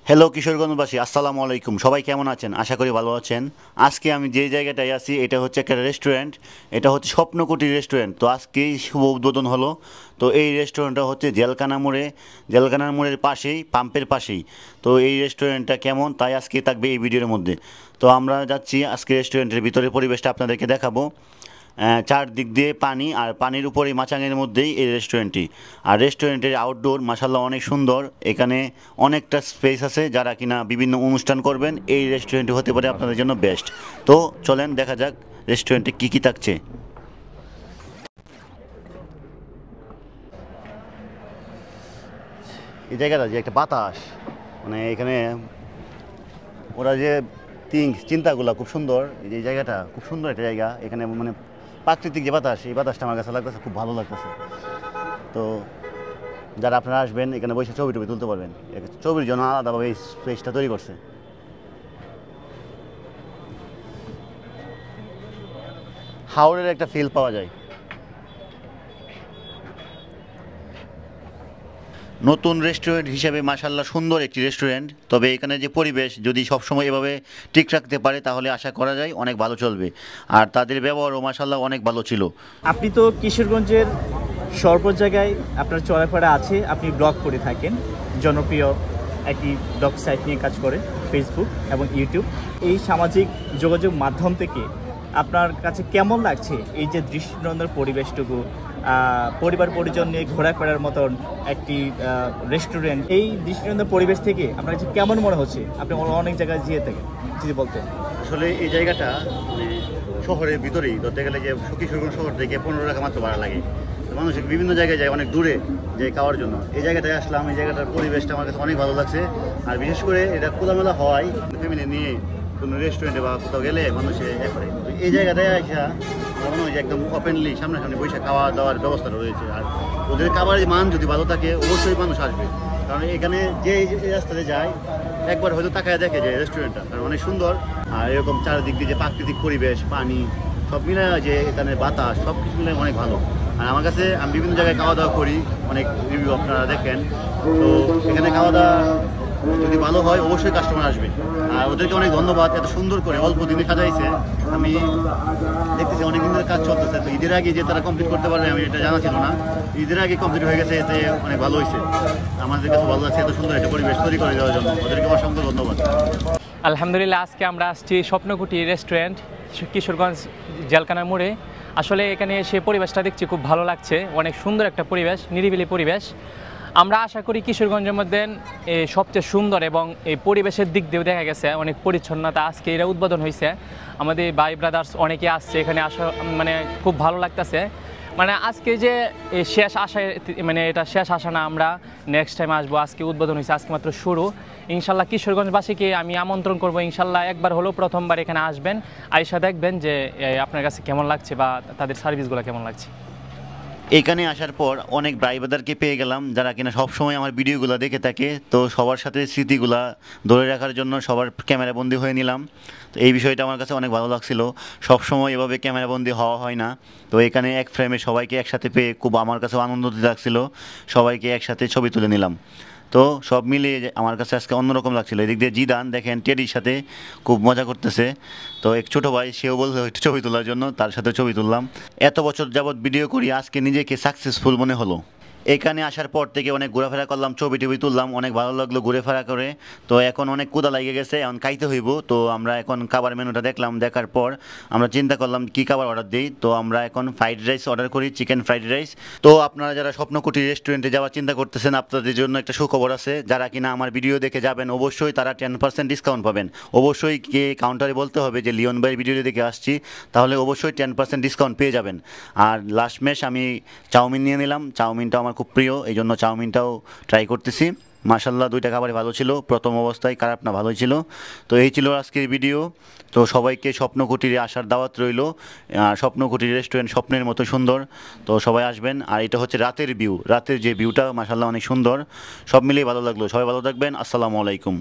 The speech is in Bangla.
হ্যালো কিশোরগঞ্জবাসী, আসসালামু আলাইকুম। সবাই কেমন আছেন? আশা করি ভালো আছেন। আজকে আমি যে জায়গাটায় আছি এটা হচ্ছে একটা রেস্টুরেন্ট। এটা হচ্ছে স্বপ্নকুটির রেস্টুরেন্ট। তো আজকেই শুভ উদ্বোধন হলো। তো এই রেস্টুরেন্টটা হচ্ছে জেলখানা মোড়ের পাশেই, পাম্পের পাশেই। তো এই রেস্টুরেন্টটা কেমন তাই আজকে থাকবে এই ভিডিওর মধ্যে। তো আমরা যাচ্ছি আজকে রেস্টুরেন্টের ভিতরের পরিবেশটা আপনাদেরকে দেখাবো। চারদিক দিয়ে পানি, আর পানির উপরেই মাচাঙের মধ্যেই এই রেস্টুরেন্টটি। আর রেস্টুরেন্টের আউটডোর মাশাল্লাহ অনেক সুন্দর। এখানে অনেকটা স্পেস আছে, যারা কিনা বিভিন্ন অনুষ্ঠান করবেন এই রেস্টুরেন্টটি হতে পারে আপনাদের জন্য বেস্ট। তো চলেন দেখা যাক রেস্টুরেন্টে কী কী থাকছে। এই জায়গাটা যে একটা বাতাস, মানে এখানে ওরা যে চিন্তাগুলো খুব সুন্দর। এই জায়গাটা খুব সুন্দর একটা জায়গা। এখানে মানে প্রাকৃতিক যে বাতাস, এই বাতাসটা আমার কাছে লাগতেছে, খুব ভালো লাগতেছে। তো যারা আপনারা আসবেন এখানে বসে ছবি টবি তুলতে পারবেন। ছবির জন্য আলাদাভাবে এই স্পেসটা তৈরি করছে। হাওড়ের একটা ফিল পাওয়া যায়। নতুন রেস্টুরেন্ট হিসেবে মাশাল্লাহ সুন্দর একটি রেস্টুরেন্ট। তবে এখানে যে পরিবেশ যদি সবসময় এভাবে ঠিক রাখতে পারে তাহলে আশা করা যায় অনেক ভালো চলবে। আর তাদের ব্যবহারও মাশাল্লাহ অনেক ভালো ছিল। আপনি তো কিশোরগঞ্জের সর্ব জায়গায় আপনার চলাফেরা আছে, আপনি ব্লগ করে থাকেন, জনপ্রিয় একটি ব্লগ সাইট নিয়ে কাজ করে, ফেসবুক এবং ইউটিউব। এই সামাজিক যোগাযোগ মাধ্যম থেকে আপনার কাছে কেমন লাগছে এই যে দৃষ্টিনন্দন পরিবেশটুকু, পরিবার পরিজন নিয়ে ঘোরাফেরার মতন একটি রেস্টুরেন্ট, এই দৃষ্টিনন্দন পরিবেশ থেকে আপনার কাছে কেমন মনে হচ্ছে? আপনি অনেক জায়গায় যেয়ে থাকেন, যদি বলতেন। আসলে এই জায়গাটা মানে শহরের ভিতরেই ধরতে গেলে যে কিশোরগঞ্জ শহর থেকে 15 টাকা মাত্র ভাড়া লাগে। মানুষ বিভিন্ন জায়গায় যায়, অনেক দূরে যায় খাওয়ার জন্য। এই জায়গাটায় আসলাম, এই জায়গাটার পরিবেশটা আমার কাছে অনেক ভালো লাগছে। আর বিশেষ করে এটা খোলামেলা হওয়ায় ফ্যামিলি নিয়ে কোনো রেস্টুরেন্টে বা কোথাও গেলে মানুষে করে। এই জায়গাটায় আসা মনে হয় যে একদম ওপেনলি সামনাসামনি বসে খাওয়া দাওয়ার ব্যবস্থাটা রয়েছে। আর ওদের খাবারের মান যদি ভালো থাকে অবশ্যই মানুষ আসবে। কারণ এখানে যে রাস্তাতে যায় একবার হয়তো তাকায় দেখে যে রেস্টুরেন্টটা, কারণ অনেক সুন্দর। আর এরকম চারিদিক দিয়ে যে প্রাকৃতিক পরিবেশ, পানি, সব মিলে যে এখানে বাতাস, সব কিছু মিলে অনেক ভালো। আর আমার কাছে, আমি বিভিন্ন জায়গায় খাওয়া দাওয়া করি, অনেক রিভিউ আপনারা দেখেন। তো এখানে খাওয়া দাওয়া যদি ভালো হয় অবশ্যই কাস্টমার আসবে। আর ওদেরকে অনেক ধন্যবাদ, এত সুন্দর করে অল্প দিনে সাজাইছে। আমি দেখতেছি অনেক দিনের কাজ চলতেছে। তো ঈদের আগে যে তারা কমপ্লিট করতে পারবে আমি এটা জানা ছিল না। ঈদের আগে কমপ্লিট হয়ে গেছে, এতে অনেক ভালো হয়েছে। আমাদের কাছে ভালো লাগছে এত সুন্দর একটা পরিবেশ তৈরি করে দেওয়ার জন্য। ওদেরকে অসংখ্য ধন্যবাদ। আলহামদুলিল্লাহ, আজকে আমরা আসছি স্বপ্নকুটি রেস্টুরেন্ট, কিশোরগঞ্জ জেলখানা মোড়ে। আসলে এখানে এসে পরিবেশটা দেখছি, খুব ভালো লাগছে। অনেক সুন্দর একটা পরিবেশ, নিরিবিলি পরিবেশ। আমরা আশা করি কিশোরগঞ্জের মধ্যে সবচেয়ে সুন্দর, এবং এই পরিবেশের দিক দিয়েও দেখা গেছে অনেক পরিচ্ছন্নতা। আজকে এরা উদ্বোধন হয়েছে, আমাদের ভাই ব্রাদার্স অনেকে আসছে এখানে। আসা মানে খুব ভালো লাগতেছে। মানে আজকে যে শেষ আশায়, মানে এটা শেষ আশা না, আমরা নেক্সট টাইম আসবো। আজকে উদ্বোধন হয়েছে, আজকে মাত্র শুরু। ইনশাল্লাহ কিশোরগঞ্জবাসীকে আমি আমন্ত্রণ করবো, ইনশাল্লাহ একবার হলেও প্রথমবার এখানে আসবেন, আইসা দেখবেন যে আপনার কাছে কেমন লাগছে বা তাদের সার্ভিসগুলো কেমন লাগছে। এখানে আসার পর অনেক ভাই ব্রাদারকে পেয়ে গেলাম, যারা কিনা সবসময় আমার ভিডিওগুলো দেখে থাকে। তো সবার সাথে স্মৃতিগুলা ধরে রাখার জন্য সবার ক্যামেরাবন্দি হয়ে নিলাম। তো এই বিষয়টা আমার কাছে অনেক ভালো লাগছিল। সবসময় এভাবে ক্যামেরাবন্দি হওয়া হয় না। তো এখানে এক ফ্রেমে সবাইকে একসাথে পেয়ে খুব আমার কাছে আনন্দ লাগছিল। সবাইকে একসাথে ছবি তুলে নিলাম। তো সব মিলিয়ে আমার কাছে আজকে অন্যরকম লাগছিল। এদিক দিয়ে জিদান দেখেন টেডির সাথে খুব মজা করতেছে। তো এক ছোটো ভাই, সেও বলছে একটু ছবি তোলার জন্য, তার সাথে ছবি তুললাম। এত বছর যাবৎ ভিডিও করি, আজকে নিজেকে সাকসেসফুল মনে হলো। এখানে আসার পর থেকে অনেক ঘোরাফেরা করলাম, ছবি টবি তুললাম, অনেক ভালো লাগলো ঘুরেফেরা করে। তো এখন অনেক ক্ষুধা লেগে গেছে, এখন খাইতে হইব। তো আমরা এখন খাবার মেনুটা দেখলাম, দেখার পর আমরা চিন্তা করলাম কী খাবার অর্ডার দিই। তো আমরা এখন ফ্রাইড রাইস অর্ডার করি, চিকেন ফ্রাইড রাইস। তো আপনারা যারা স্বপ্নকুটি রেস্টুরেন্টে যাওয়ার চিন্তা করতেছেন, আপনাদের জন্য একটা সুখবর আছে। যারা কিনা আমার ভিডিও দেখে যাবেন অবশ্যই তারা 10% ডিসকাউন্ট পাবেন। অবশ্যই গিয়ে কাউন্টারে বলতে হবে যে লিওন ভাইয়ের ভিডিও দেখে আসছি, তাহলে অবশ্যই 10% ডিসকাউন্ট পেয়ে যাবেন। আর লাস্ট মেশ আমি চাউমিন নিয়ে নিলাম। চাউমিনটাও আমার খুব প্রিয়, এই জন্য চাউমিনটাও ট্রাই করতেছি। মাশাল্লাহ, দুইটা খাবারই ভালো ছিল, প্রথম অবস্থায় খারাপ না, ভালোই ছিল। তো এই ছিল আজকের ভিডিও। তো সবাইকে স্বপ্নকুটিরে আসার দাওয়াত রইল। স্বপ্নকুটির রেস্টুরেন্ট স্বপ্নের মতো সুন্দর। তো সবাই আসবেন। আর এটা হচ্ছে রাতের ভিউ, রাতের যে ভিউটা মাশাল্লাহ অনেক সুন্দর। সব মিলিয়ে ভালো লাগলো। সবাই ভালো থাকবেন। আসসালামু আলাইকুম।